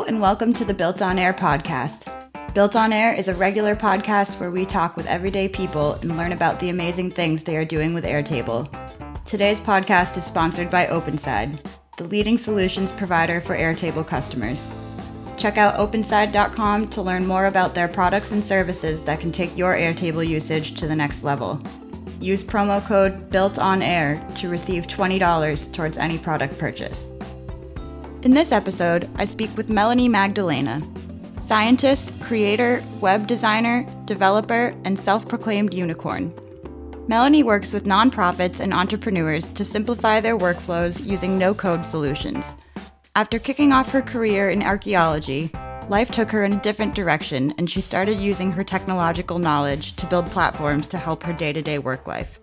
and welcome to the Built on Air podcast. Built on Air is a regular podcast where we talk with everyday people and learn about the amazing things they are doing with Airtable. Today's podcast is sponsored by OpenSide, the leading solutions provider for Airtable customers. Check out openside.com to learn more about their products and services that can take your Airtable usage to the next level. Use promo code BuiltOnAir to receive $20 towards any product purchase. In this episode, I speak with Melanie Magdalena, scientist, creator, web designer, developer, and self-proclaimed unicorn. Melanie works with nonprofits and entrepreneurs to simplify their workflows using no-code solutions. After kicking off her career in archaeology, life took her in a different direction, and she started using her technological knowledge to build platforms to help her day-to-day work life.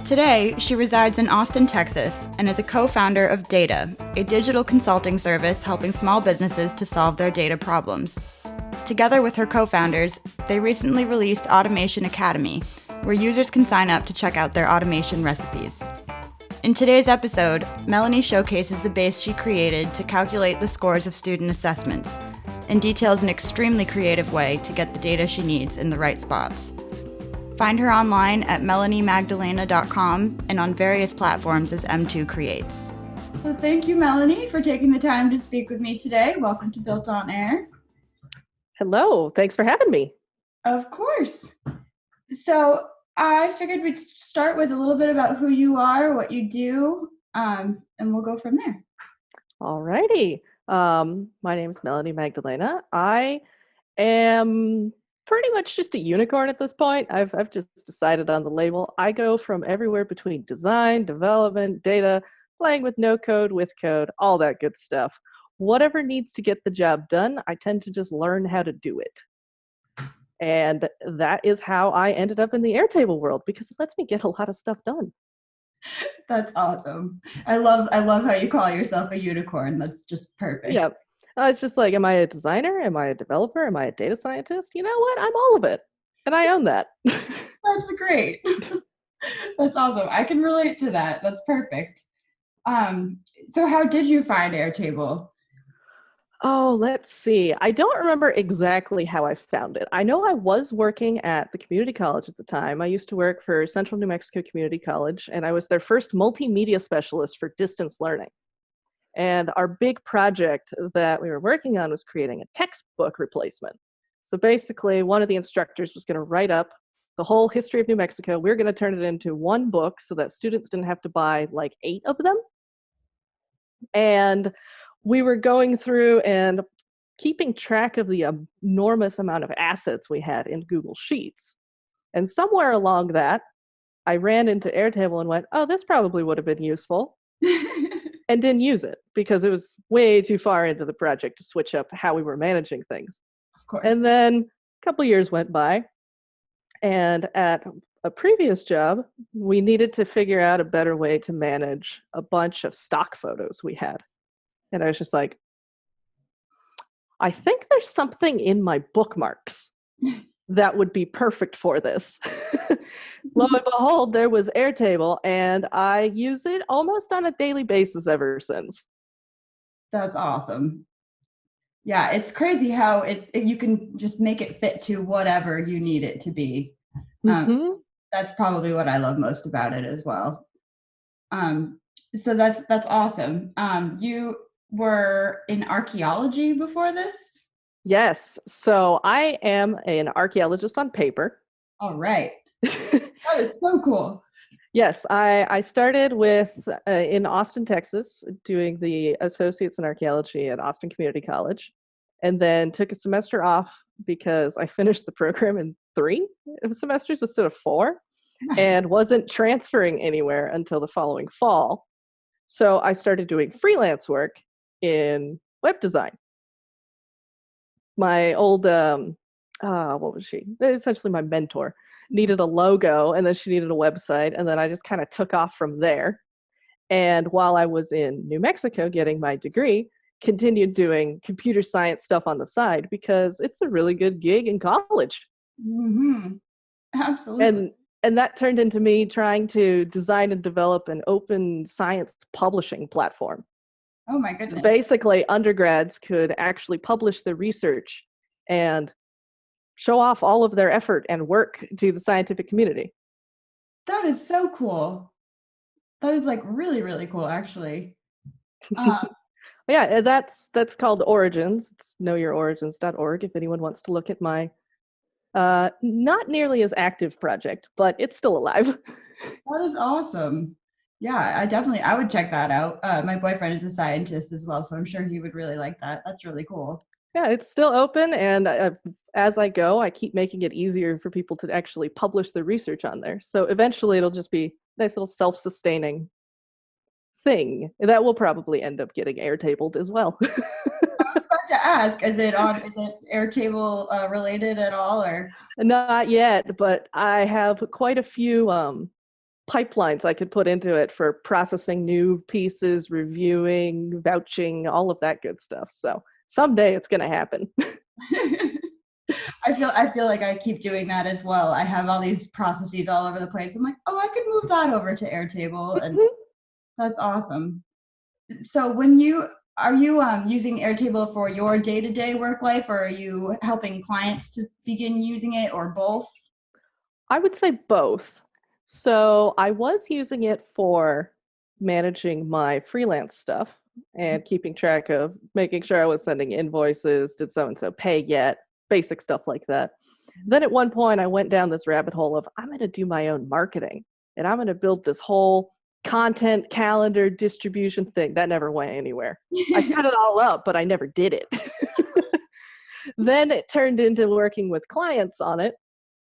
Today, she resides in Austin, Texas, and is a co-founder of Deytah, a digital consulting service helping small businesses to solve their data problems. Together with her co-founders, they recently released Automation Academy, where users can sign up to check out their automation recipes. In today's episode, Melanie showcases the base she created to calculate the scores of student assessments, and details an extremely creative way to get the data she needs in the right spots. Find her online at melaniemagdalena.com and on various platforms as M2 Creates. So thank you, Melanie, for taking the time to speak with me today. Welcome to Built on Air. Hello, thanks for having me. Of course. So I figured we'd start with a little bit about who you are, what you do, and we'll go from there. All righty. My name is Melanie Magdalena. I am pretty much just a unicorn at this point. I've just decided on the label. I go from everywhere between design, development, data, playing with no code, with code, all that good stuff. Whatever needs to get the job done, I tend to just learn how to do it. And that is how I ended up in the Airtable world, because it lets me get a lot of stuff done. That's awesome. I love how you call yourself a unicorn. That's just perfect. Yeah. It's just like, am I a designer? Am I a developer? Am I a data scientist? You know what? I'm all of it. And I own that. That's great. That's awesome. I can relate to that. That's perfect. So how did you find Airtable? Oh, let's see. I don't remember exactly how I found it. I know I was working at the community college at the time. I used to work for Central New Mexico Community College, and I was their first multimedia specialist for distance learning. And our big project that we were working on was creating a textbook replacement. So basically, one of the instructors was going to write up the whole history of New Mexico. We were going to turn it into one book so that students didn't have to buy like 8 of them. And we were going through and keeping track of the enormous amount of assets we had in Google Sheets. And somewhere along that, I ran into Airtable and went, oh, this probably would have been useful. And didn't use it because it was way too far into the project to switch up how we were managing things. Of course. And then a couple years went by, and at a previous job, we needed to figure out a better way to manage a bunch of stock photos we had. And I was just like, I think there's something in my bookmarks that would be perfect for this. Lo and behold, there was Airtable, and I use it almost on a daily basis ever since. That's awesome. Yeah, it's crazy how you can just make it fit to whatever you need it to be. That's probably what I love most about it as well. So that's awesome. You were in archaeology before this? Yes. So I am an archaeologist on paper. All right. That is so cool. Yes, I started with in Austin, Texas, doing the Associates in Archaeology at Austin Community College, and then took a semester off because I finished the program in 3 semesters instead of 4, nice. And wasn't transferring anywhere until the following fall. So I started doing freelance work in web design. My old, what was she? Essentially my mentor. Needed a logo, and then she needed a website, and then I just kind of took off from there. And while I was in New Mexico getting my degree, continued doing computer science stuff on the side because it's a really good gig in college. Mm-hmm. Absolutely. And that turned into me trying to design and develop an open science publishing platform. Oh my So goodness. basically, undergrads could actually publish their research and show off all of their effort and work to the scientific community. That is so cool. That is like really, really cool, actually. Um, Yeah, that's called Origins. It's knowyourorigins.org if anyone wants to look at my not nearly as active project, but it's still alive. that is awesome. Yeah, I would check that out. My boyfriend is a scientist as well, so I'm sure he would really like that. That's really cool. Yeah, it's still open, and as I go, I keep making it easier for people to actually publish their research on there. So eventually, it'll just be a nice little self-sustaining thing that will probably end up getting airtabled as well. I was about to ask, is it Airtable related at all, or? Not yet, but I have quite a few pipelines I could put into it for processing new pieces, reviewing, vouching, all of that good stuff. So someday it's going to happen. I feel like I keep doing that as well. I have all these processes all over the place. I'm like, oh, I could move that over to Airtable, and that's awesome. So when you are you using Airtable for your day-to-day work life, or are you helping clients to begin using it, or both? I would say both. So I was using it for managing my freelance stuff and keeping track of making sure I was sending invoices, did so and so pay yet, basic stuff like that. Then at one point, I went down this rabbit hole of I'm going to do my own marketing and I'm going to build this whole content calendar distribution thing. That never went anywhere. I set it all up, but I never did it. Then it turned into working with clients on it.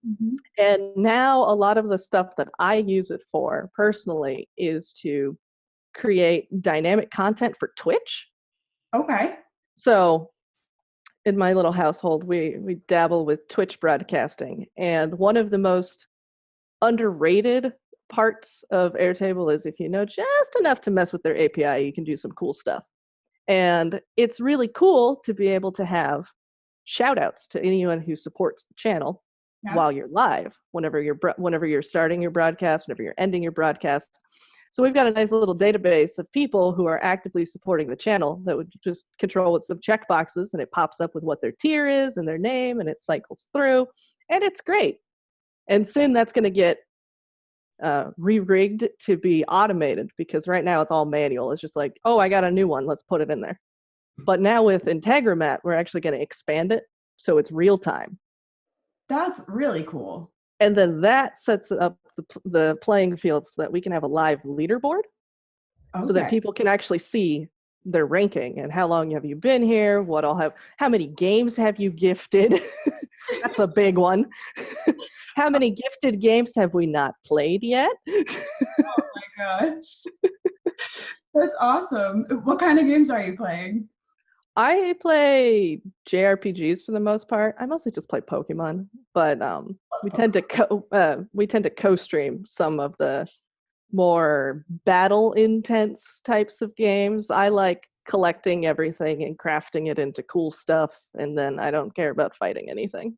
Mhm. And now a lot of the stuff that I use it for personally is to create dynamic content for Twitch. Okay. So in my little household, we dabble with Twitch broadcasting. And one of the most underrated parts of Airtable is if you know just enough to mess with their API, you can do some cool stuff. And it's really cool to be able to have shout outs to anyone who supports the channel Yeah. while you're live, whenever you're starting your broadcast, whenever you're ending your broadcast. So we've got a nice little database of people who are actively supporting the channel that would just control with some checkboxes, and it pops up with what their tier is and their name, and it cycles through, and it's great. And soon that's going to get re-rigged to be automated, because right now it's all manual. It's just like, oh, I got a new one, let's put it in there. But now with Integromat, we're actually going to expand it so it's real time. That's really cool. And then that sets up the playing field so that we can have a live leaderboard so that Okay. people can actually see their ranking and how long have you been here, how many games have you gifted? That's a big one. How many gifted games have we not played yet? Oh my gosh. That's awesome. What kind of games are you playing? I play JRPGs for the most part. I mostly just play Pokemon, but we tend to co-stream some of the more battle intense types of games. I like collecting everything and crafting it into cool stuff, and then I don't care about fighting anything.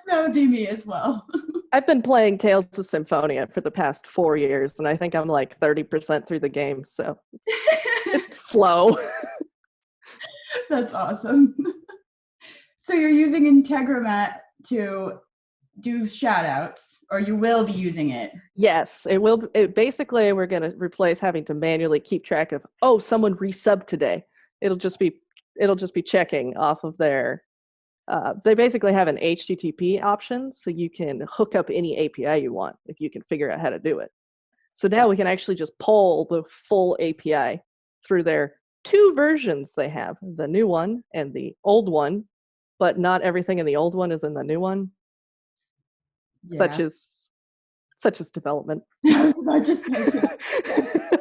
That would be me as well. I've been playing Tales of Symphonia for the past 4 years, and I think I'm like 30% through the game, so it's slow. That's awesome. So you're using Integromat to do shout outs, or you will be using it. Yes, it will. Basically, we're going to replace having to manually keep track of, oh, someone resubbed today. It'll just be checking off of their. They basically have an HTTP option, so you can hook up any API you want if you can figure out how to do it. So now we can actually just pull the full API through their two versions they have, the new one and the old one, but not everything in the old one is in the new one, Yeah. such as development. I was about to say, yeah.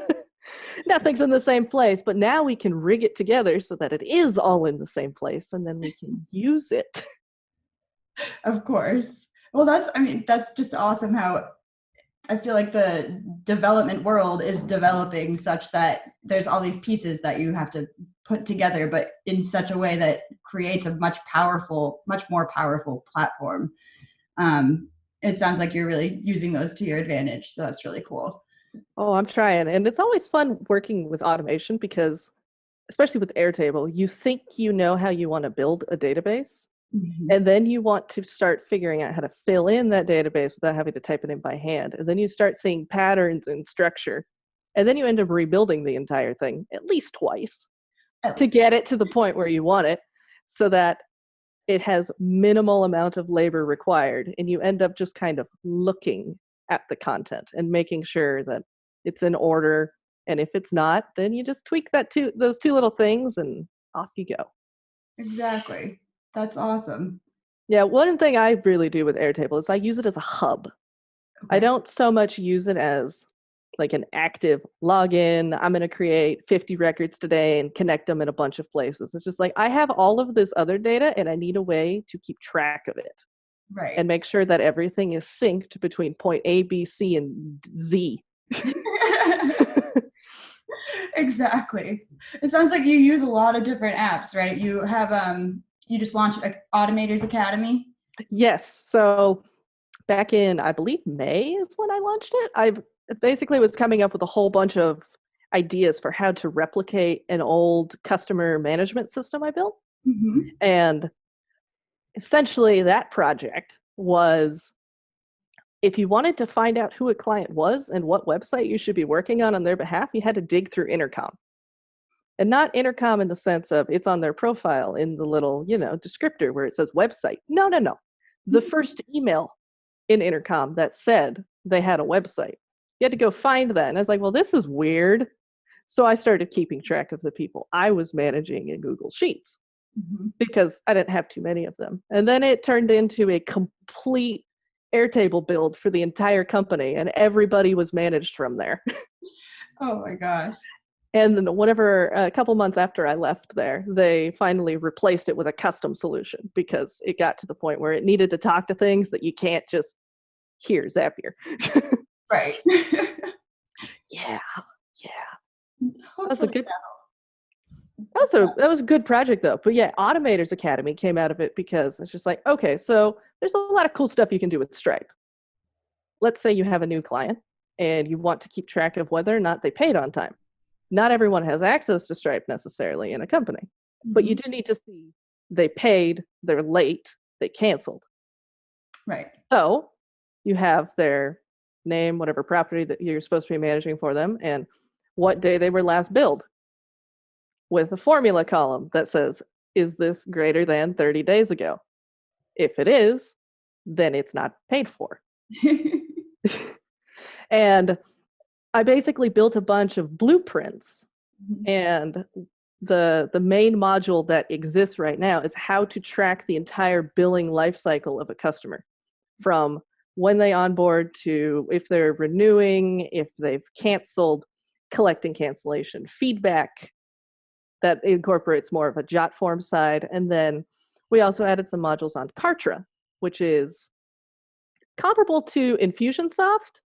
Nothing's in the same place, but now we can rig it together so that it is all in the same place, and then we can use it. Of course. Well, that's just awesome how I feel like the development world is developing such that there's all these pieces that you have to put together, but in such a way that creates a much more powerful platform. It sounds like you're really using those to your advantage. So that's really cool. Oh, I'm trying. And it's always fun working with automation because, especially with Airtable, you think you know how you want to build a database. Mhm. And then you want to start figuring out how to fill in that database without having to type it in by hand. And then you start seeing patterns and structure. And then you end up rebuilding the entire thing at least twice At to least. get it to the point where you want it so that it has minimal amount of labor required. And you end up just kind of looking at the content and making sure that it's in order. And if it's not, then you just tweak those two little things and off you go. Exactly. That's awesome. Yeah, one thing I really do with Airtable is I use it as a hub. I Okay. don't so much use it as like an active login. I'm going to create 50 records today and connect them in a bunch of places. It's just like I have all of this other data and I need a way to keep track of it Right. and make sure that everything is synced between point A, B, C, and Z. Exactly. It sounds like you use a lot of different apps, right? You have you just launched Automators Academy. Yes. So back in, I believe, May is when I launched it. I basically was coming up with a whole bunch of ideas for how to replicate an old customer management system I built. Mm-hmm. And essentially, that project was if you wanted to find out who a client was and what website you should be working on their behalf, you had to dig through Intercom. And not Intercom in the sense of it's on their profile in the little, descriptor where it says website. No, no, no. The first email in Intercom that said they had a website. You had to go find that. And I was like, well, this is weird. So I started keeping track of the people I was managing in Google Sheets Mm-hmm. because I didn't have too many of them. And then it turned into a complete Airtable build for the entire company, and everybody was managed from there. Oh my gosh. And then whenever a couple months after I left there, they finally replaced it with a custom solution because it got to the point where it needed to talk to things that you can't just hear Zapier. Right. Yeah, yeah. That was a Hopefully. good. That was a good project though. But yeah, Automators Academy came out of it because it's just like, okay, so there's a lot of cool stuff you can do with Stripe. Let's say you have a new client and you want to keep track of whether or not they paid on time. Not everyone has access to Stripe necessarily in a company, but you Mm-hmm. do need to see they paid, they're late, they canceled. Right. So you have their name, whatever property that you're supposed to be managing for them, and what day they were last billed with a formula column that says, is this greater than 30 days ago? If it is, then it's not paid for. And I basically built a bunch of blueprints, and the main module that exists right now is how to track the entire billing lifecycle of a customer from when they onboard to if they're renewing, if they've canceled, collecting cancellation feedback that incorporates more of a jot form side. And then we also added some modules on Kartra, which is comparable to Infusionsoft,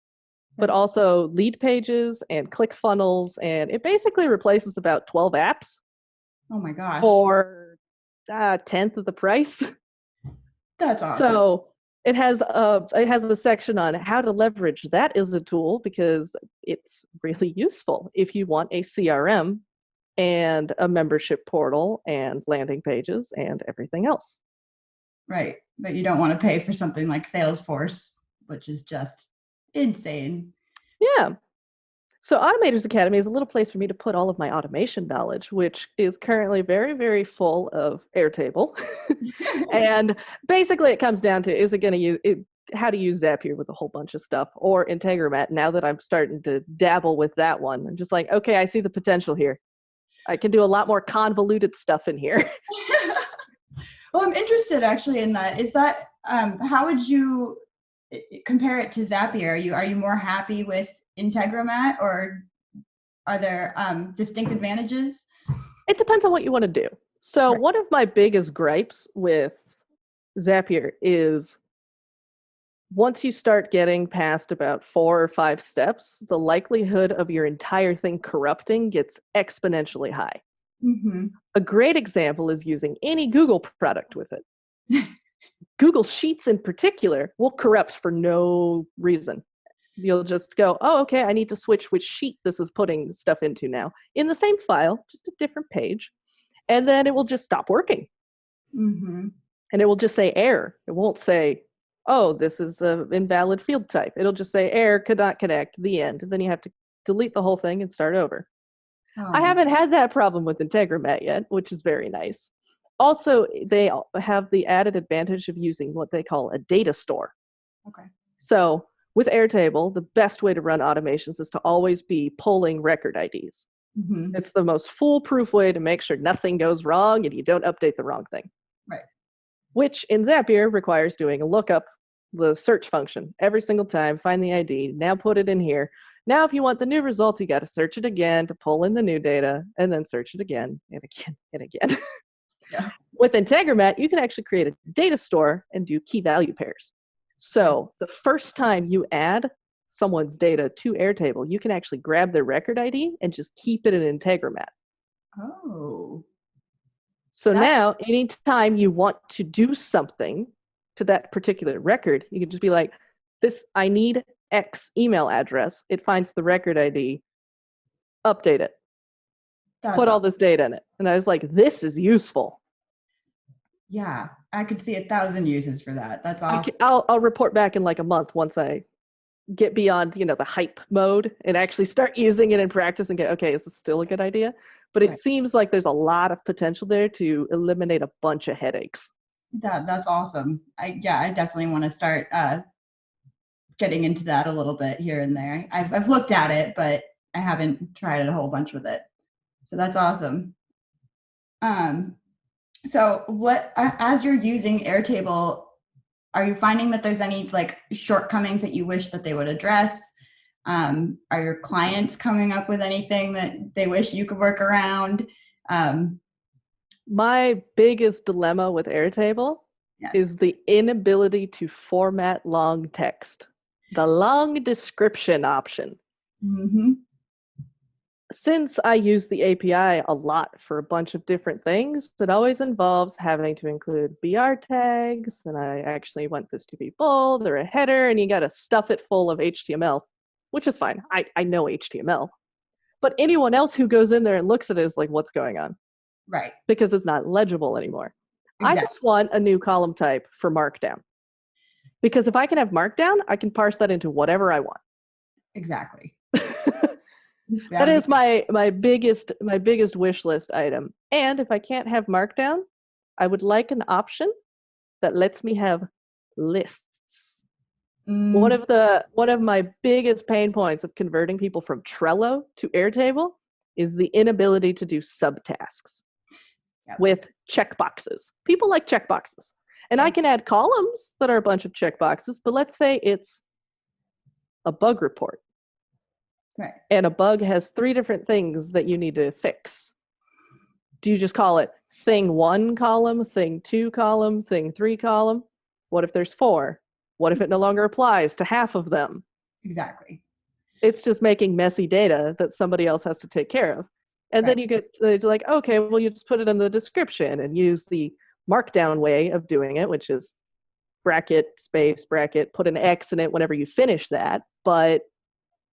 but also lead pages and ClickFunnels. And it basically replaces about 12 apps Oh my gosh. for a tenth of the price. That's awesome. So it has a section on how to leverage that as a tool because it's really useful if you want a CRM and a membership portal and landing pages and everything else. Right. But you don't want to pay for something like Salesforce, which is just insane. Yeah. So Automators Academy is a little place for me to put all of my automation knowledge, which is currently very, very full of Airtable. And basically it comes down to, is it going to use it, how to use Zapier with a whole bunch of stuff, or Integromat. Now that I'm starting to dabble with that one, I'm just like, okay, I see the potential here. I can do a lot more convoluted stuff in here. Well, I'm interested actually in that. Is that how would you compare it to Zapier? Are you more happy with Integromat, or are there distinct advantages? It depends on what you want to do. So Right. one of my biggest gripes with Zapier is once you start getting past about 4 or 5 steps, the likelihood of your entire thing corrupting gets exponentially high. Mm-hmm. A great example is using any Google product with it. Google Sheets in particular will corrupt for no reason. You'll just go, oh, okay, I need to switch which sheet this is putting stuff into now. In the same file, just a different page. And then it will just stop working. Mm-hmm. And it will just say error. It won't say, oh, this is an invalid field type. It'll just say error, could not connect, the end. And then you have to delete the whole thing and start over. I haven't had that problem with Integromat yet, which is very nice. Also, they have the added advantage of using what they call a data store. Okay. So with Airtable, the best way to run automations is to always be pulling record IDs. Mm-hmm. It's the most foolproof way to make sure nothing goes wrong and you don't update the wrong thing. Right. Which in Zapier requires doing a lookup, the search function, every single time, find the ID, now put it in here. Now, if you want the new result, you got to search it again to pull in the new data, and then search it again and again and again. Yeah. With Integromat, you can actually create a data store and do key value pairs. So the first time you add someone's data to Airtable, you can actually grab their record ID and just keep it in Integromat. Oh. So now, anytime you want to do something to that particular record, you can just be like, I need X email address. It finds the record ID, update it, put all this data in it. And I was like, this is useful. Yeah, I could see 1,000 uses for that. That's awesome. I'll report back in like a month once I get beyond, the hype mode and actually start using it in practice and get, okay, is this still a good idea? But it seems like there's a lot of potential there to eliminate a bunch of headaches. That's awesome. I definitely want to start getting into that a little bit here and there. I've looked at it, but I haven't tried a whole bunch with it. So that's awesome. So what, as you're using Airtable, are you finding that there's any like shortcomings that you wish that they would address? Are your clients coming up with anything that they wish you could work around? My biggest dilemma with Airtable is the inability to format long text. The long description option. Mm-hmm. Since I use the API a lot for a bunch of different things, it always involves having to include BR tags, and I actually want this to be bold or a header, and you got to stuff it full of HTML, which is fine. I know HTML. But anyone else who goes in there and looks at it is like, what's going on? Right. Because it's not legible anymore. Exactly. I just want a new column type for Markdown. Because if I can have Markdown, I can parse that into whatever I want. Exactly. That is my biggest wish list item. And if I can't have Markdown, I would like an option that lets me have lists. One of my biggest pain points of converting people from Trello to Airtable is the inability to do subtasks with checkboxes. People like checkboxes. And I can add columns that are a bunch of checkboxes, but let's say it's a bug report. Right. And a bug has 3 different things that you need to fix. Do you just call it thing 1 column, thing 2 column, thing 3 column? What if there's 4? What if it no longer applies to half of them? Exactly. It's just making messy data that somebody else has to take care of. And then you get like, okay, well, you just put it in the description and use the Markdown way of doing it, which is bracket, space, bracket, put an X in it whenever you finish that. But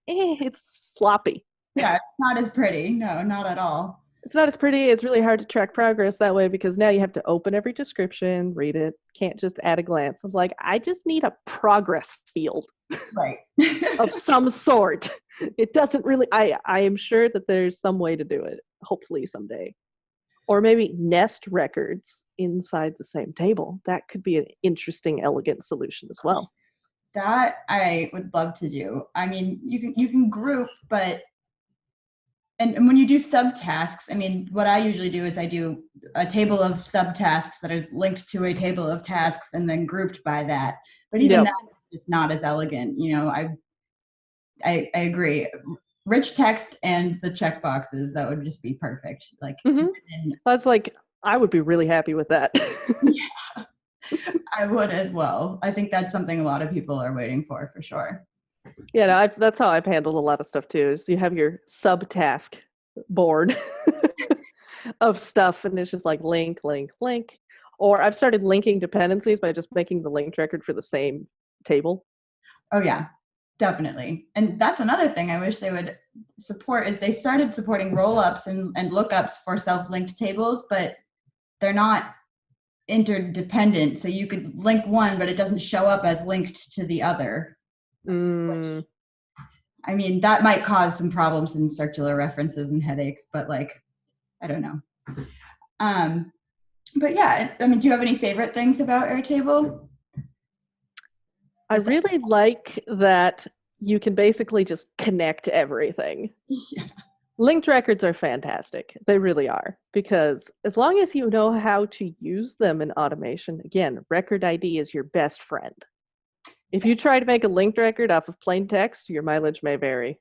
it's sloppy. Yeah, it's not as pretty. No, not at all. It's not as pretty. It's really hard to track progress that way because now you have to open every description, read it, can't just at a glance. I'm like, I just need a progress field. Right. Of some sort. It doesn't really, I am sure that there's some way to do it, hopefully someday. Or maybe nest records inside the same table. That could be an interesting, elegant solution as well. That I would love to do. I mean, you can group, but and when you do subtasks, I mean, what I usually do is I do a table of subtasks that is linked to a table of tasks and then grouped by that. But even that is just not as elegant. I agree. Rich text and the checkboxes, that would just be perfect. Like, that's like, I would be really happy with that. Yeah, I would as well. I think that's something a lot of people are waiting for sure. Yeah, no, that's how I've handled a lot of stuff too. Is you have your subtask board of stuff, and it's just like link. Or I've started linking dependencies by just making the linked record for the same table. Oh yeah. Definitely. And that's another thing I wish they would support is they started supporting roll-ups and lookups for self-linked tables, but they're not interdependent. So you could link one, but it doesn't show up as linked to the other. Mm. I mean, that might cause some problems in circular references and headaches, but like, I don't know. But yeah, I mean, do you have any favorite things about Airtable? I really like that you can basically just connect everything. Yeah. Linked records are fantastic. They really are. Because as long as you know how to use them in automation, again, record ID is your best friend. If you try to make a linked record off of plain text, your mileage may vary.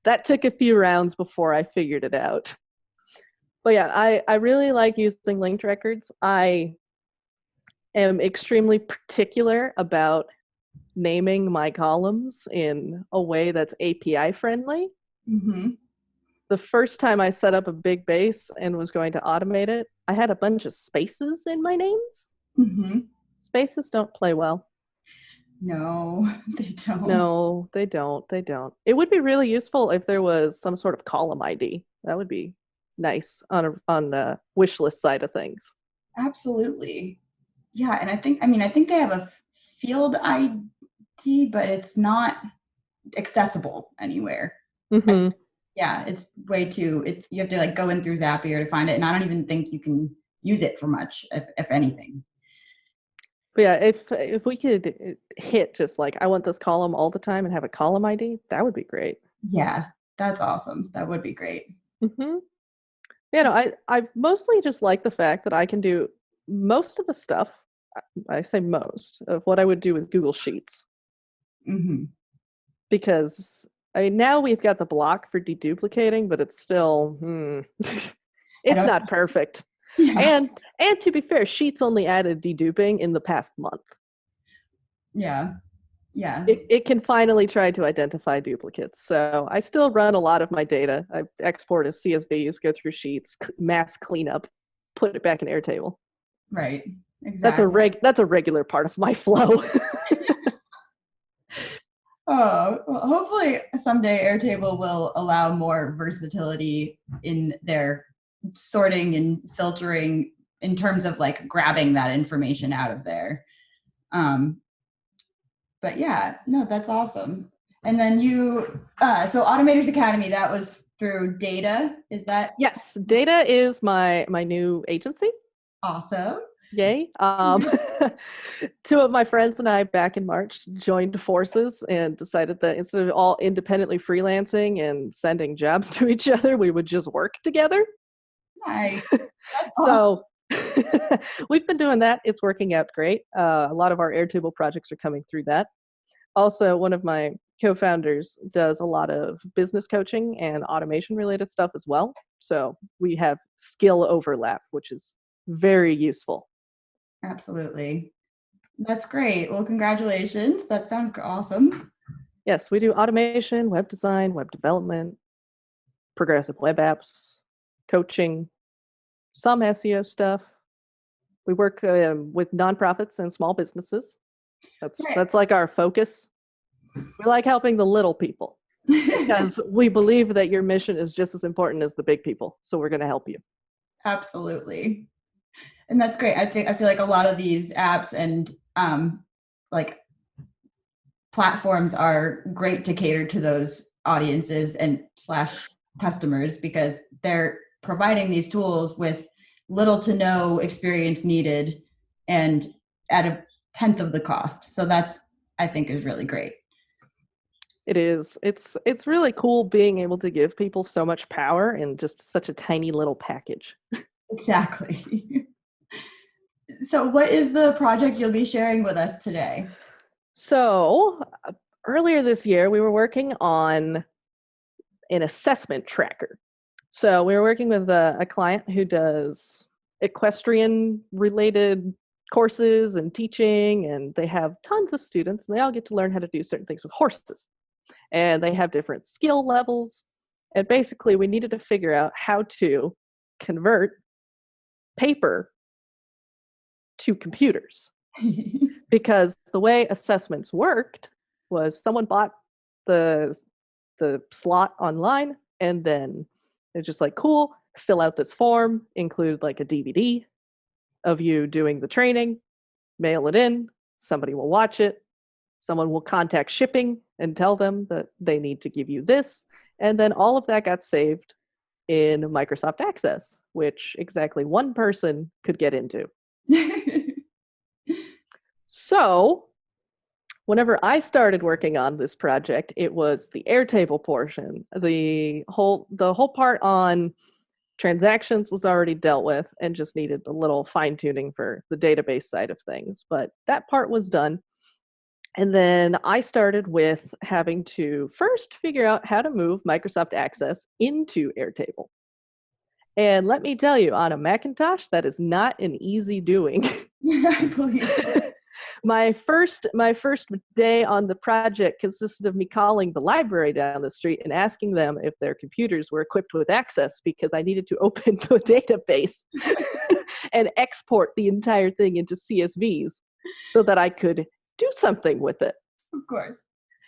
That took a few rounds before I figured it out. But yeah, I really like using linked records. I am extremely particular about naming my columns in a way that's API friendly. Mm-hmm. The first time I set up a big base and was going to automate it, I had a bunch of spaces in my names. Mm-hmm. Spaces don't play well. No, they don't. No, they don't. They don't. It would be really useful if there was some sort of column ID. That would be nice on the wish list side of things. Absolutely. Yeah, and I think they have a field ID, but it's not accessible anywhere. Mm-hmm. Yeah, it's way too. You have to like go in through Zapier to find it, and I don't even think you can use it for much, if anything. But yeah, if we could hit just like I want this column all the time and have a column ID, that would be great. Yeah, that's awesome. That would be great. Mm-hmm. You know, I mostly just like the fact that I can do most of the stuff. I say most of what I would do with Google Sheets Mm-hmm. because I mean now we've got the block for deduplicating, but it's still it's not perfect. Yeah. And to be fair, Sheets only added deduping in the past month. Yeah. Yeah. It can finally try to identify duplicates. So I still run a lot of my data. I export as CSVs, go through Sheets, mass cleanup, put it back in Airtable. Right. Exactly. That's a regular part of my flow. Oh, well, hopefully someday Airtable will allow more versatility in their sorting and filtering in terms of like grabbing that information out of there. But yeah, no, that's awesome. And then so Automators Academy, that was through Deytah. Is that? Yes, Deytah is my new agency. Awesome. Yay. Two of my friends and I back in March joined forces and decided that instead of all independently freelancing and sending jobs to each other, we would just work together. Nice. That's awesome. So we've been doing that. It's working out great. A lot of our Airtable projects are coming through that. Also, one of my co-founders does a lot of business coaching and automation related stuff as well. So we have skill overlap, which is very useful. Absolutely. That's great. Well, congratulations. That sounds awesome. Yes, we do automation, web design, web development, progressive web apps, coaching, some SEO stuff. We work with nonprofits and small businesses. That's like our focus. We like helping the little people because we believe that your mission is just as important as the big people. So we're going to help you. Absolutely. And that's great. I feel like a lot of these apps and like platforms are great to cater to those audiences and / customers because they're providing these tools with little to no experience needed and at a tenth of the cost. So that's, I think, is really great. It is. It's really cool being able to give people so much power in just such a tiny little package. Exactly. So what is the project you'll be sharing with us today? So earlier this year, we were working on an assessment tracker. So we were working with a client who does equestrian related courses and teaching, and they have tons of students, and they all get to learn how to do certain things with horses. And they have different skill levels. And basically, we needed to figure out how to convert paper to computers. because the way assessments worked was someone bought the slot online, and then it's just like, cool, fill out this form, include like a DVD of you doing the training, mail it in, somebody will watch it, someone will contact shipping and tell them that they need to give you this, and then all of that got saved in Microsoft Access, which exactly one person could get into. So whenever I started working on this project, it was the Airtable portion. The whole part on transactions was already dealt with and just needed a little fine tuning for the database side of things. But that part was done. And then I started with having to first figure out how to move Microsoft Access into Airtable. And let me tell you, on a Macintosh, that is not an easy doing. I believe it. My first day on the project consisted of me calling the library down the street and asking them if their computers were equipped with Access, because I needed to open the database and export the entire thing into CSVs so that I could do something with it. Of course.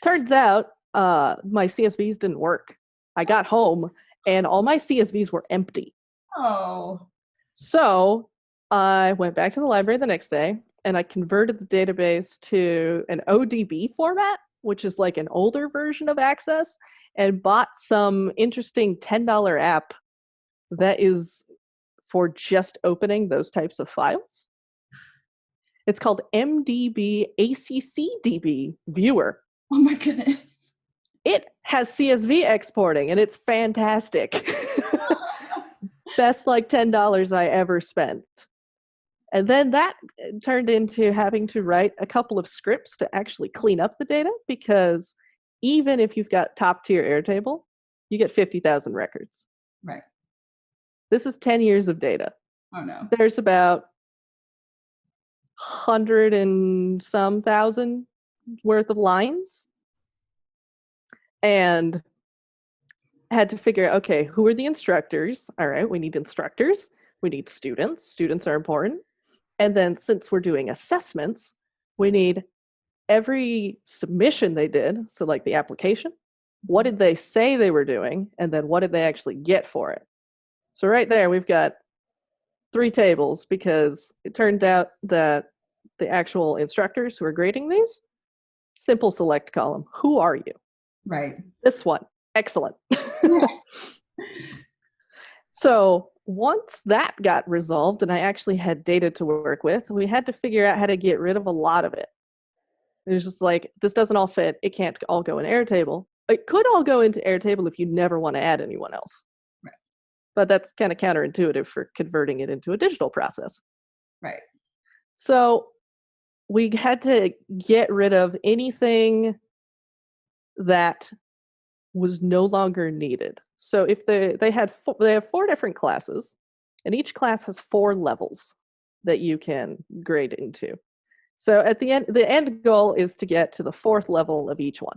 Turns out my CSVs didn't work. I got home and all my CSVs were empty. Oh. So I went back to the library the next day and I converted the database to an ODB format, which is like an older version of Access, and bought some interesting $10 app that is for just opening those types of files. It's called MDB ACCDB Viewer. Oh my goodness. It has CSV exporting and it's fantastic. Best like $10 I ever spent. And then that turned into having to write a couple of scripts to actually clean up the data, because even if you've got top tier Airtable, you get 50,000 records. Right. This is 10 years of data. Oh no. There's about 100 and some thousand worth of lines. And had to figure out, okay, who are the instructors? All right, we need instructors. We need students. Students are important. And then since we're doing assessments, we need every submission they did. So like the application, what did they say they were doing? And then what did they actually get for it? So right there, we've got 3 tables, because it turned out that the actual instructors who are grading these, simple select column. Who are you? Right. This one. Excellent. Yes. So once that got resolved and I actually had data to work with, we had to figure out how to get rid of a lot of it. It was just like, this doesn't all fit. It can't all go in Airtable. It could all go into Airtable if you never want to add anyone else. Right. But that's kind of counterintuitive for converting it into a digital process. Right. So we had to get rid of anything that was no longer needed. So if they have 4 different classes, and each class has 4 levels that you can grade into. So at the end goal is to get to the 4th level of each one.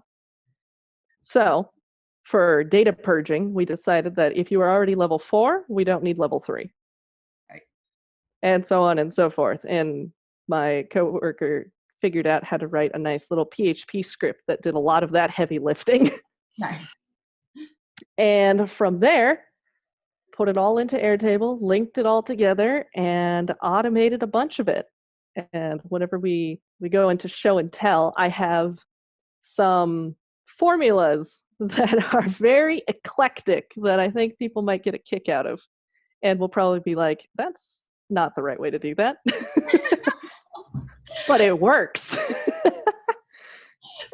So for data purging, we decided that if you are already level 4, we don't need level 3. Right. And so on and so forth. And my coworker figured out how to write a nice little PHP script that did a lot of that heavy lifting. Nice. And from there, put it all into Airtable, linked it all together, and automated a bunch of it. And whenever we go into show and tell, I have some formulas that are very eclectic that I think people might get a kick out of. And will probably be like, that's not the right way to do that. But it works.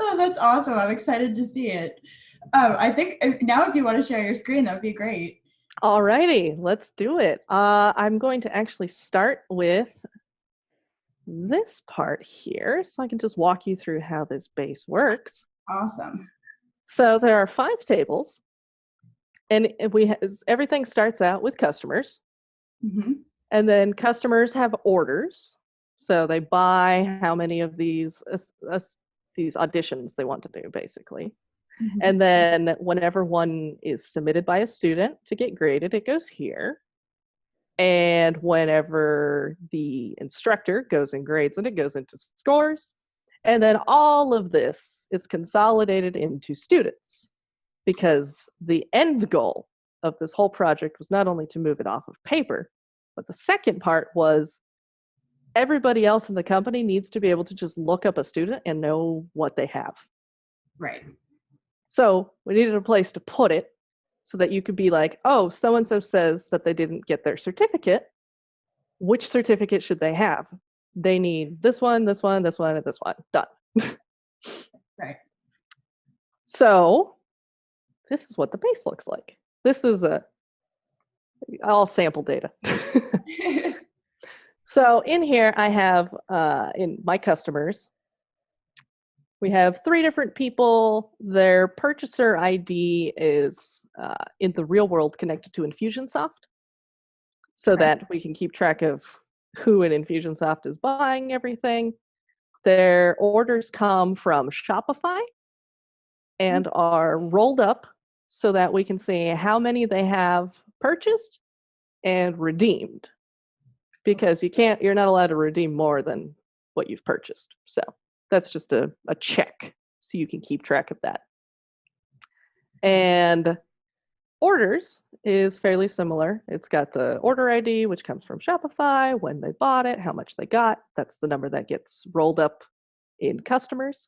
Oh, that's awesome. I'm excited to see it. I think now if you want to share your screen, that would be great. Alrighty, let's do it. I'm going to actually start with this part here, so I can just walk you through how this base works. Awesome. So there are 5 tables, and everything starts out with customers, and then customers have orders. So they buy how many of these auditions they want to do, basically. And then whenever one is submitted by a student to get graded, it goes here. And whenever the instructor goes and grades it, it goes into scores. And then all of this is consolidated into students, because the end goal of this whole project was not only to move it off of paper, but the second part was everybody else in the company needs to be able to just look up a student and know what they have. Right. So we needed a place to put it so that you could be like, oh, so-and-so says that they didn't get their certificate. Which certificate should they have? They need this one, this one, this one, and this one. Done. Right. So this is what the base looks like. This is all sample data. So in here, I have, in my customers, we have 3 different people. Their purchaser ID is in the real world connected to Infusionsoft, so that we can keep track of who in Infusionsoft is buying everything. Their orders come from Shopify and are rolled up so that we can see how many they have purchased and redeemed. Because you're not allowed to redeem more than what you've purchased. So that's just a check, so you can keep track of that. And orders is fairly similar. It's got the order ID, which comes from Shopify, when they bought it, how much they got. That's the number that gets rolled up in customers.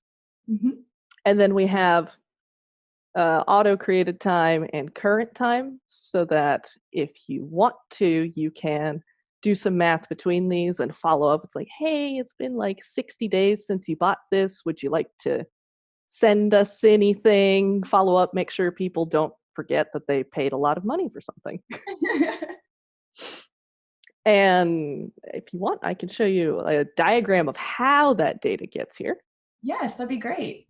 Mm-hmm. And then we have auto-created time and current time, so that if you want to, you can do some math between these and follow up. It's like, hey, it's been like 60 days since you bought this. Would you like to send us anything? Follow up, make sure people don't forget that they paid a lot of money for something. And if you want, I can show you a diagram of how that data gets here. Yes, that'd be great.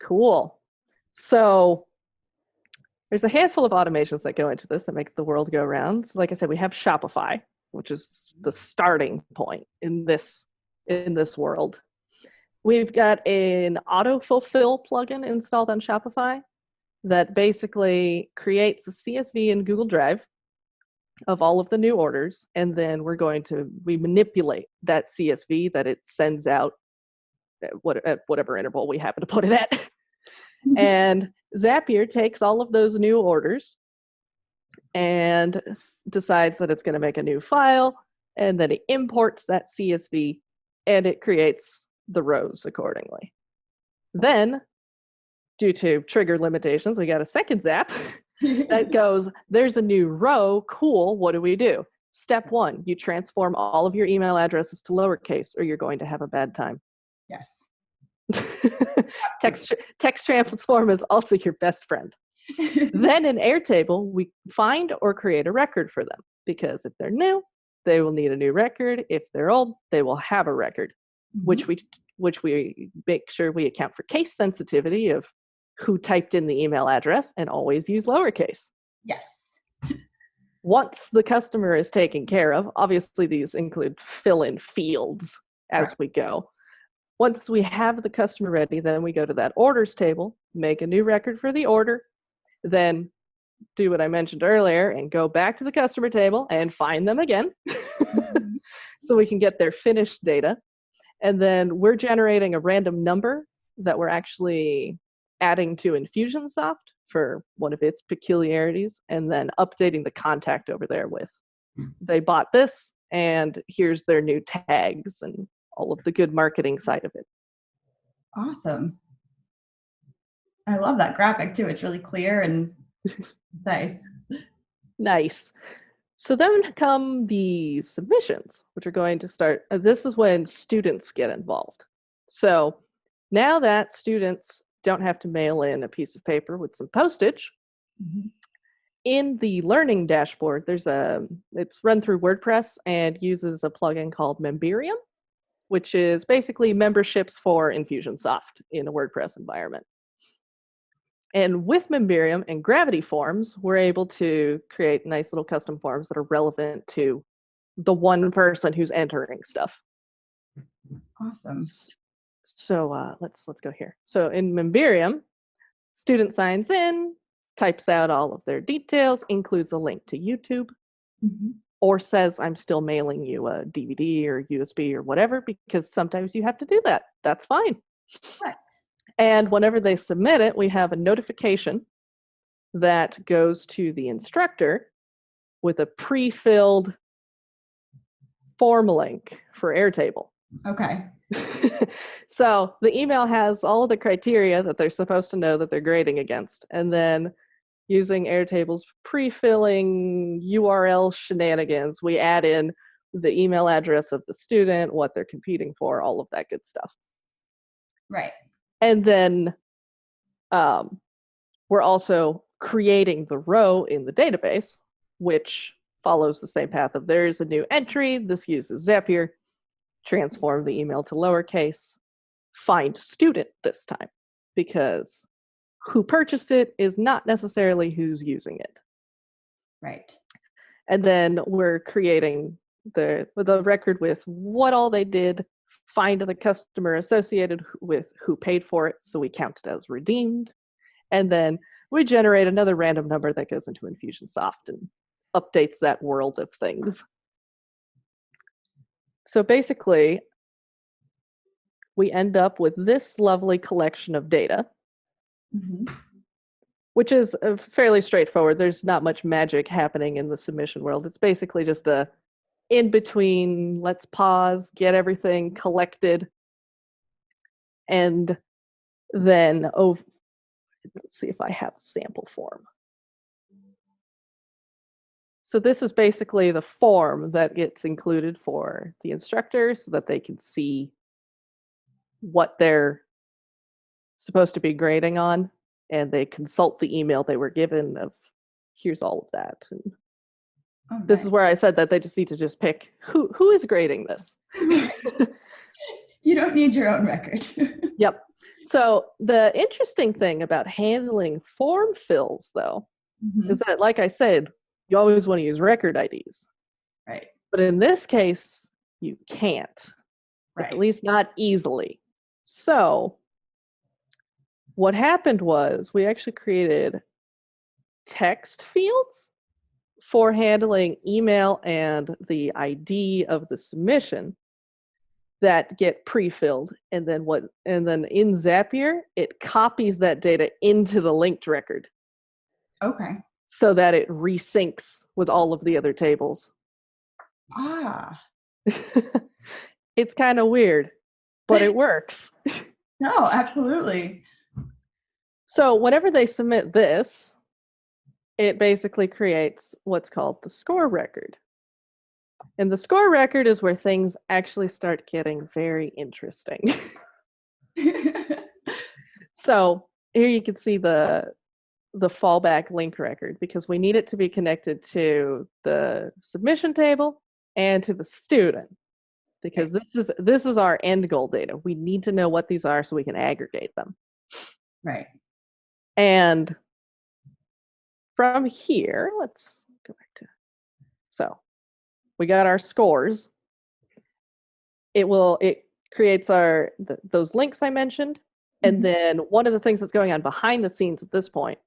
Cool. So there's a handful of automations that go into this that make the world go round. So like I said, we have Shopify, which is the starting point in this world. We've got an autofulfill plugin installed on Shopify that basically creates a CSV in Google Drive of all of the new orders, and then we manipulate that CSV that it sends out at whatever interval we happen to put it at. And Zapier takes all of those new orders and decides that it's going to make a new file, and then it imports that CSV and it creates the rows accordingly. Then, due to trigger limitations, we got a second Zap that goes, there's a new row, cool, what do we do? Step 1, you transform all of your email addresses to lowercase or you're going to have a bad time. Yes. Text transform is also your best friend. Then in Airtable, we find or create a record for them, because if they're new, they will need a new record. If they're old, they will have a record, which we make sure we account for case sensitivity of who typed in the email address, and always use lowercase. Yes. Once the customer is taken care of, obviously these include fill-in fields as we go. Once we have the customer ready, then we go to that orders table, make a new record for the order, then do what I mentioned earlier and go back to the customer table and find them again so we can get their finished data. And then we're generating a random number that we're actually adding to Infusionsoft for one of its peculiarities, and then updating the contact over there with, they bought this and here's their new tags and all of the good marketing side of it. Awesome. I love that graphic too. It's really clear and concise. Nice. So then come the submissions, which are going to start. This is when students get involved. So now that students don't have to mail in a piece of paper with some postage, in the learning dashboard, it's run through WordPress and uses a plugin called Memberium, which is basically memberships for Infusionsoft in a WordPress environment. And with Memberium and Gravity Forms, we're able to create nice little custom forms that are relevant to the one person who's entering stuff. Awesome. So let's go here. So in Memberium, student signs in, types out all of their details, includes a link to YouTube, or says I'm still mailing you a DVD or USB or whatever, because sometimes you have to do that. That's fine. Right. And whenever they submit it, we have a notification that goes to the instructor with a pre-filled form link for Airtable. Okay. So the email has all of the criteria that they're supposed to know that they're grading against. And then using Airtable's pre-filling URL shenanigans, we add in the email address of the student, what they're competing for, all of that good stuff. Right. And then we're also creating the row in the database, which follows the same path of there's a new entry, this uses Zapier, transform the email to lowercase, find student this time, because who purchased it is not necessarily who's using it. Right. And then we're creating the record with what all they did, find the customer associated with who paid for it, so we count it as redeemed. And then we generate another random number that goes into Infusionsoft and updates that world of things. So basically, we end up with this lovely collection of data, which is fairly straightforward. There's not much magic happening in the submission world. It's basically just a in between, let's pause, get everything collected, and then, let's see if I have a sample form. So this is basically the form that gets included for the instructors so that they can see what they're supposed to be grading on, and they consult the email they were given of here's all of that. And this is where I said that they just need to just pick who is grading this. You don't need your own record. Yep. So the interesting thing about handling form fills, though, is that, like I said, you always want to use record IDs. Right. But in this case, you can't. Right. At least not easily. So what happened was we actually created text fields for handling email and the ID of the submission that get pre-filled, and then in Zapier it copies that data into the linked record. Okay. So that it resyncs with all of the other tables. Ah. It's kind of weird, but it works. No, absolutely. So whenever they submit this, it basically creates what's called the score record. And the score record is where things actually start getting very interesting. So here you can see the fallback link record, because we need it to be connected to the submission table and to the student, because this is our end goal data. We need to know what these are so we can aggregate them. Right. And from here, let's go back to, so we got our scores. It creates those links I mentioned. And then one of the things that's going on behind the scenes at this point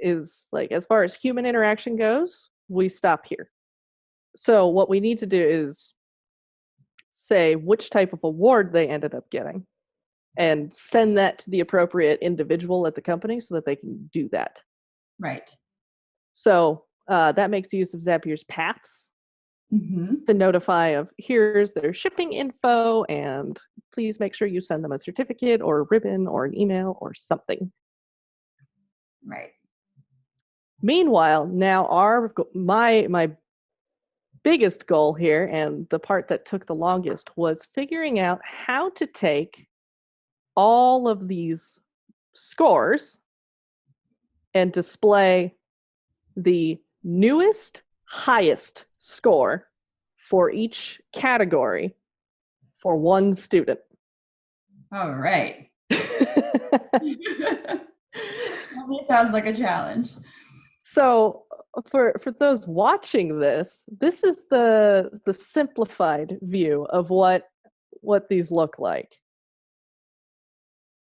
is, like, as far as human interaction goes, we stop here. So what we need to do is say which type of award they ended up getting and send that to the appropriate individual at the company so that they can do that. Right. So that makes use of Zapier's paths to notify of here's their shipping info, and please make sure you send them a certificate or a ribbon or an email or something. Right. Meanwhile, now my biggest goal here, and the part that took the longest, was figuring out how to take all of these scores and display the newest, highest score for each category for one student. All right. That sounds like a challenge. So for those watching this is the simplified view of what these look like.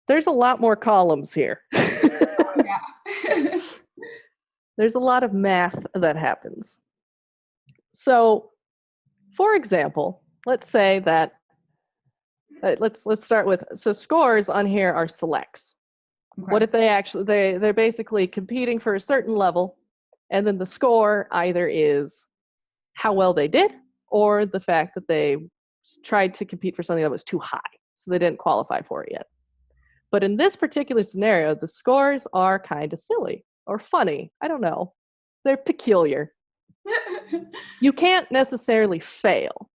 There's a lot more columns here. Yeah. There's a lot of math that happens. So, for example, let's say that let's start with, so scores on here are selects. Okay. What if they actually they're basically competing for a certain level, and then the score either is how well they did or the fact that they tried to compete for something that was too high, so they didn't qualify for it yet. But in this particular scenario, the scores are kind of silly or funny. I don't know. They're peculiar. You can't necessarily fail.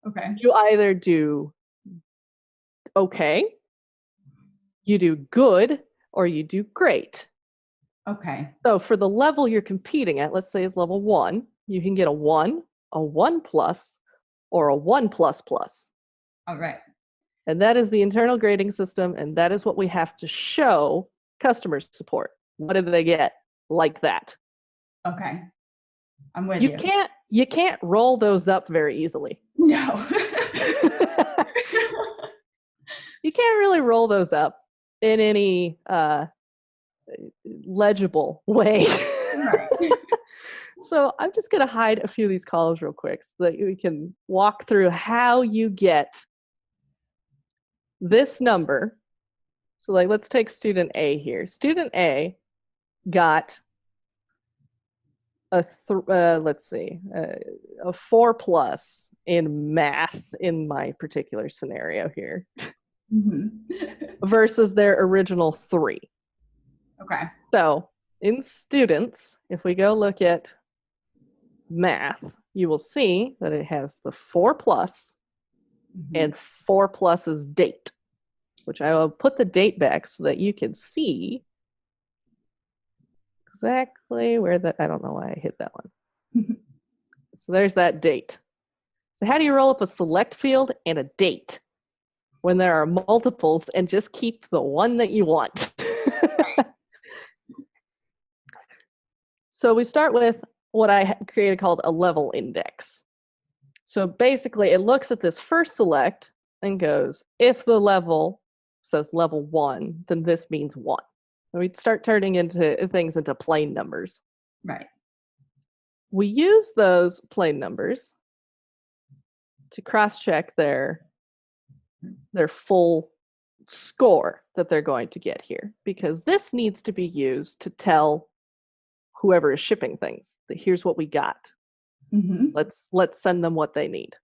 Okay. You either do okay, you do good, or you do great. Okay. So for the level you're competing at, let's say it's level 1, you can get a 1, a 1 plus, or a 1 plus plus. All right. And that is the internal grading system, and that is what we have to show customer support. What did they get? Like that. Okay. I'm with you. You can't roll those up very easily. No. You can't really roll those up in any legible way. Right. So I'm just going to hide a few of these columns real quick so that we can walk through how you get this number. So like, let's take student A here. Student A got a 4 plus in math in my particular scenario here versus their original 3. Okay. So in students, if we go look at math, you will see that it has the 4 plus and 4 plus's date, which I will put the date back so that you can see exactly where that, I don't know why I hit that one. So there's that date. So how do you roll up a select field and a date when there are multiples and just keep the one that you want? So we start with what I created called a level index. So basically it looks at this first select and goes, if the level says level 1, then this means 1. And we'd start turning into things into plain numbers. Right. We use those plain numbers to cross-check their full score that they're going to get here, because this needs to be used to tell whoever is shipping things that here's what we got. Let's send them what they need.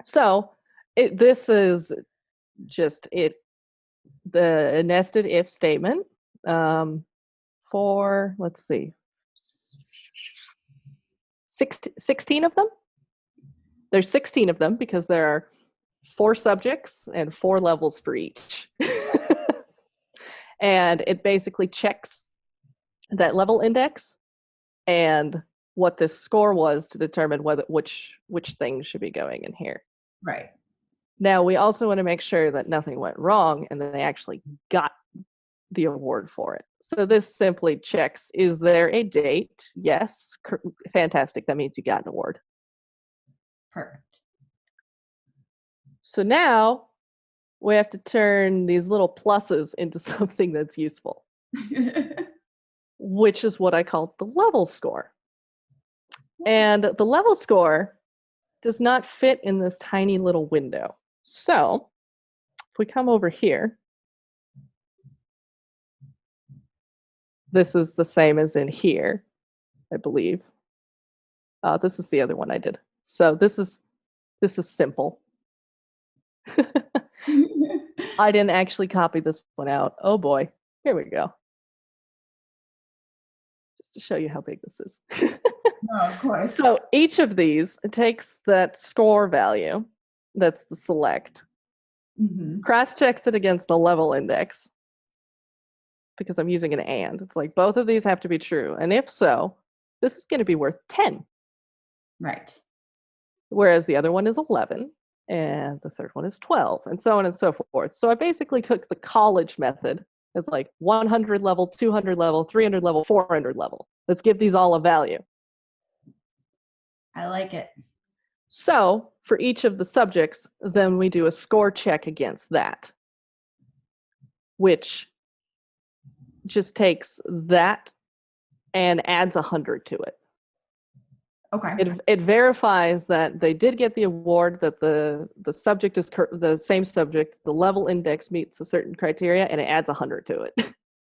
So this is just the nested if statement for, let's see, 16 of them. There's 16 of them because there are 4 subjects and 4 levels for each. And it basically checks that level index and what this score was to determine which thing should be going in here. Right. Now, we also want to make sure that nothing went wrong and that they actually got the award for it. So this simply checks, is there a date? Yes. Fantastic. That means you got an award. Perfect. So now we have to turn these little pluses into something that's useful, which is what I call the level score. And the level score does not fit in this tiny little window. So if we come over here, this is the same as in here, I believe. This is the other one I did. So this is simple. I didn't actually copy this one out. Oh boy, here we go. Just to show you how big this is. No, of course. So each of these takes that score value, that's the select, cross-checks it against the level index, because I'm using an and. It's like both of these have to be true. And if so, this is going to be worth 10. Right. Whereas the other one is 11, and the third one is 12, and so on and so forth. So I basically took the college method. It's like 100 level, 200 level, 300 level, 400 level. Let's give these all a value. I like it. So for each of the subjects, then we do a score check against that, which just takes that and adds 100 to it. Okay. It verifies that they did get the award, that the subject is the same subject, the level index meets a certain criteria, and it adds 100 to it.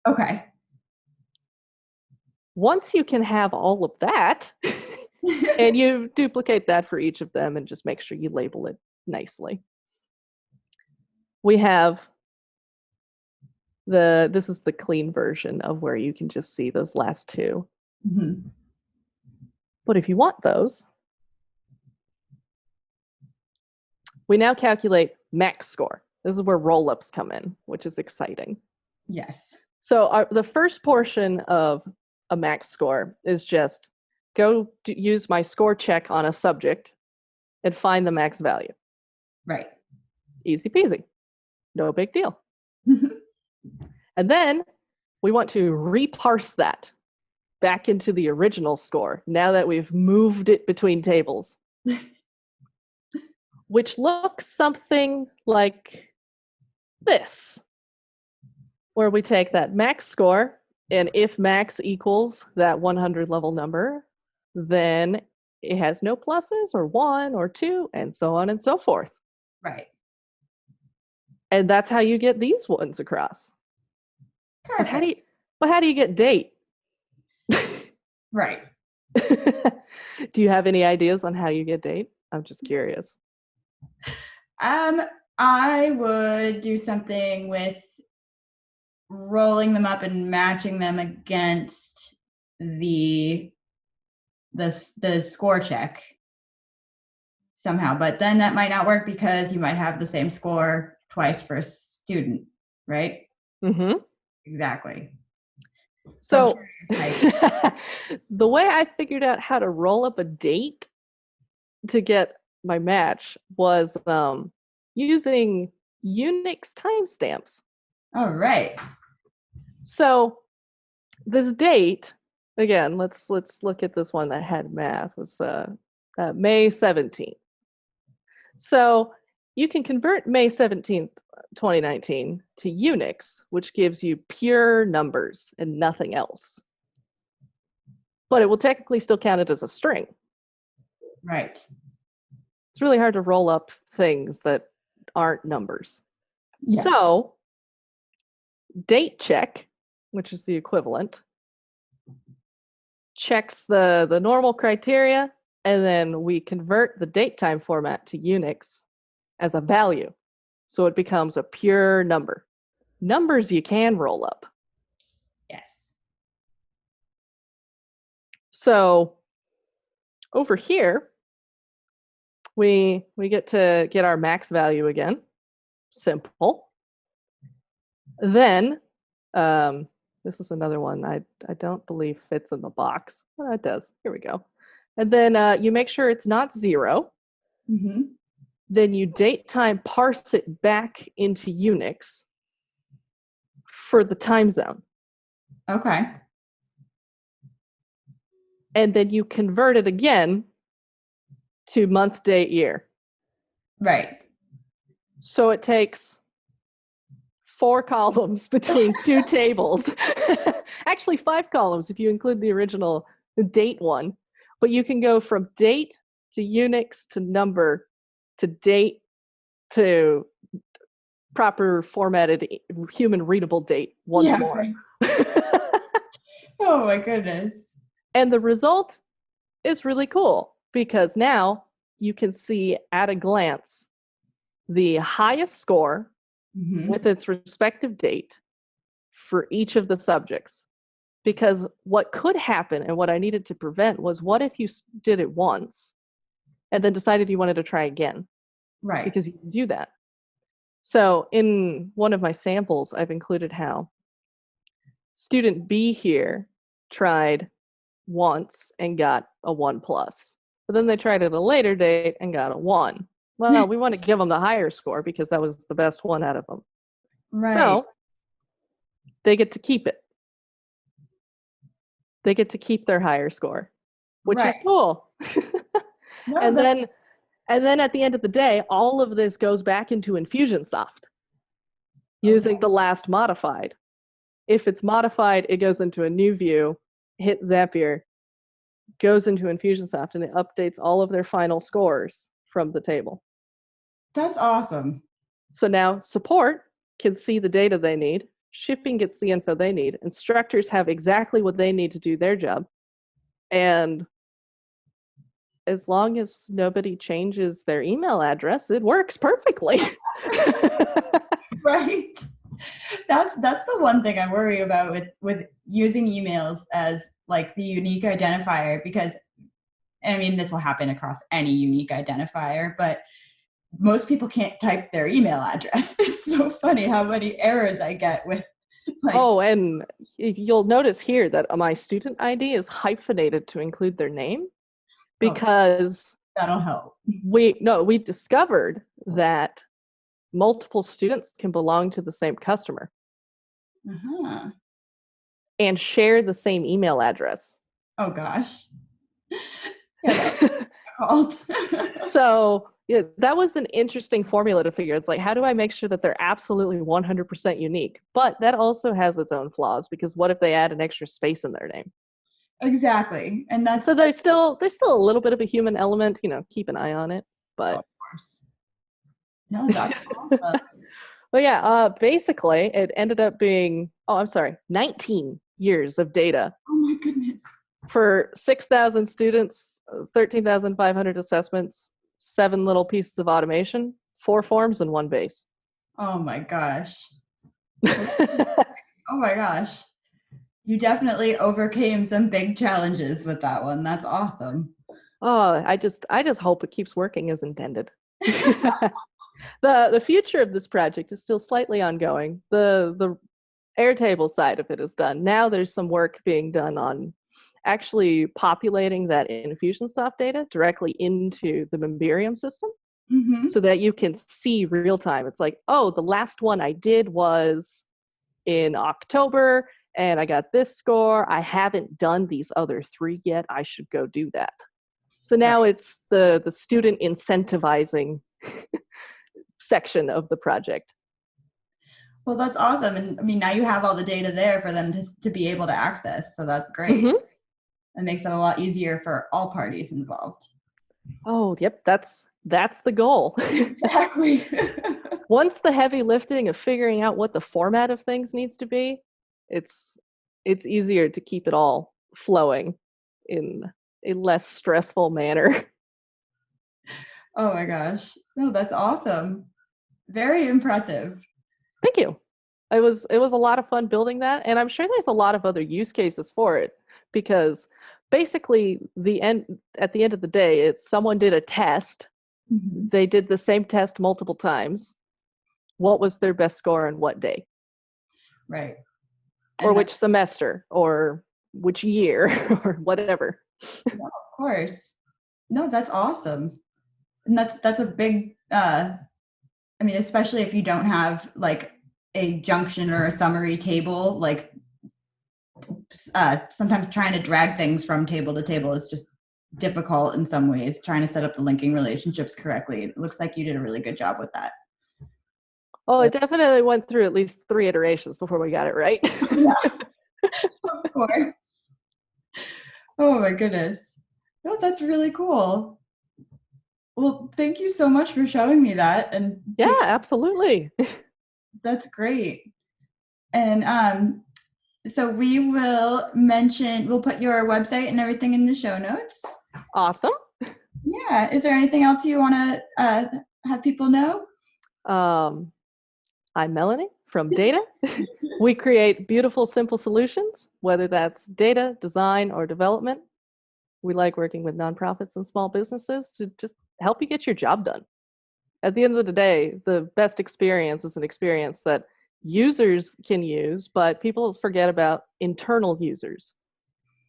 Okay. Once you can have all of that, and you duplicate that for each of them and just make sure you label it nicely. We have this is the clean version of where you can just see those last two. Mm-hmm. But if you want those, we now calculate max score. This is where roll-ups come in, which is exciting. Yes. So the first portion of a max score is just go use my score check on a subject and find the max value. Right. Easy peasy. No big deal. And then we want to reparse that back into the original score now that we've moved it between tables, which looks something like this, where we take that max score, and if max equals that 100 level number, then it has no pluses or 1 or 2, and so on and so forth. Right. And that's how you get these ones across. Perfect. But how do you get date? Right. Do you have any ideas on how you get date? I'm just curious. I would do something with rolling them up and matching them against the score check somehow, but then that might not work because you might have the same score twice for a student, right? Mm-hmm. Exactly. So the way I figured out how to roll up a date to get my match was using Unix timestamps. All right. So this date, again, let's look at this one that had math, was May 17th. So you can convert May 17th, 2019 to Unix, which gives you pure numbers and nothing else. But it will technically still count it as a string. Right. It's really hard to roll up things that aren't numbers. Yes. So date check, which is the equivalent, checks the normal criteria, and then we convert the datetime format to Unix as a value. So it becomes a pure number. Numbers you can roll up. Yes. So over here, we get to get our max value again. Simple. Then, this is another one I don't believe fits in the box. Well, it does. Here we go. And then you make sure it's not 0. Mm-hmm. Then you datetime parse it back into Unix for the time zone. Okay. And then you convert it again to month, date, year. Right. So it takes 4 columns between 2 tables. Actually, 5 columns if you include the original date one. But you can go from date to Unix to number to date to proper formatted human readable date once more. Oh my goodness. And the result is really cool because now you can see at a glance the highest score with its respective date for each of the subjects. Because what could happen and what I needed to prevent was, what if you did it once and then decided you wanted to try again? Right. Because you can do that. So in one of my samples, I've included how student B here tried once and got a 1+. But then they tried at a later date and got a 1. Well, we want to give them the higher score because that was the best one out of them. Right. So they get to keep it. They get to keep their higher score, which is cool. No, and then at the end of the day, all of this goes back into Infusionsoft using the last modified. If it's modified, it goes into a new view, hit Zapier, goes into Infusionsoft and it updates all of their final scores from the table. That's awesome. So now support can see the data they need, shipping gets the info they need, instructors have exactly what they need to do their job. And as long as nobody changes their email address, it works perfectly. Right. That's the one thing I worry about with using emails as like the unique identifier, because I mean, this will happen across any unique identifier, but most people can't type their email address. It's so funny how many errors I get with like. Oh, and you'll notice here that my student ID is hyphenated to include their name, because that'll help. We discovered that multiple students can belong to the same customer and share the same email address. Oh gosh. Yeah, that's So yeah, that was an interesting formula to figure. It's like, how do I make sure that they're absolutely 100% unique? But that also has its own flaws, because what if they add an extra space in their name? Exactly. And that's so there's still a little bit of a human element, keep an eye on it. But of course. No, that's awesome. But yeah, basically it ended up being 19 years of data. Oh my goodness. For 6,000 students, 13,500 assessments, 7 little pieces of automation, 4 forms, and 1 base. Oh my gosh. Oh my gosh. You definitely overcame some big challenges with that one. That's awesome. Oh, I just hope it keeps working as intended. The future of this project is still slightly ongoing. The Airtable side of it is done. Now there's some work being done on actually populating that Infusionsoft data directly into the Memberium system, so that you can see real time. It's like, oh, the last one I did was in October, and I got this score. I haven't done these other 3 yet. I should go do that. So now it's the student incentivizing section of the project. Well, that's awesome. And I mean, now you have all the data there for them to be able to access. So that's great. It makes it a lot easier for all parties involved. Oh, yep. That's the goal. Exactly. Once the heavy lifting of figuring out what the format of things needs to be, it's easier to keep it all flowing in a less stressful manner. Oh my gosh. No, that's awesome. Very impressive. Thank you. It was a lot of fun building that, and I'm sure there's a lot of other use cases for it, because basically at the end of the day, it's someone did a test. They did the same test multiple times. What was their best score and what day? Right. Or which semester, or which year, or whatever. No, of course. No, that's awesome. And that's a big, I mean, especially if you don't have like a junction or a summary table, like sometimes trying to drag things from table to table is just difficult in some ways, trying to set up the linking relationships correctly. It looks like you did a really good job with that. Oh, it definitely went through at least 3 iterations before we got it right. Yeah, of course. Oh my goodness. No, that's really cool. Well, thank you so much for showing me that. And yeah, absolutely. That's great. And so we'll put your website and everything in the show notes. Awesome. Yeah. Is there anything else you want to have people know? I'm Melanie from Deytah. We create beautiful, simple solutions, whether that's data, design, or development. We like working with nonprofits and small businesses to just help you get your job done. At the end of the day, the best experience is an experience that users can use, but people forget about internal users.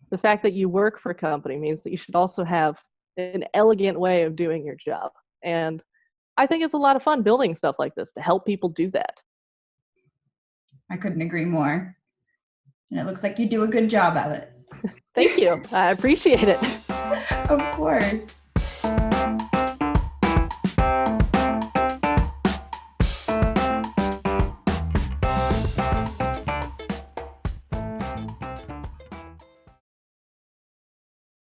The fact that you work for a company means that you should also have an elegant way of doing your job. And I think it's a lot of fun building stuff like this to help people do that. I couldn't agree more. And it looks like you do a good job of it. Thank you. I appreciate it. Of course.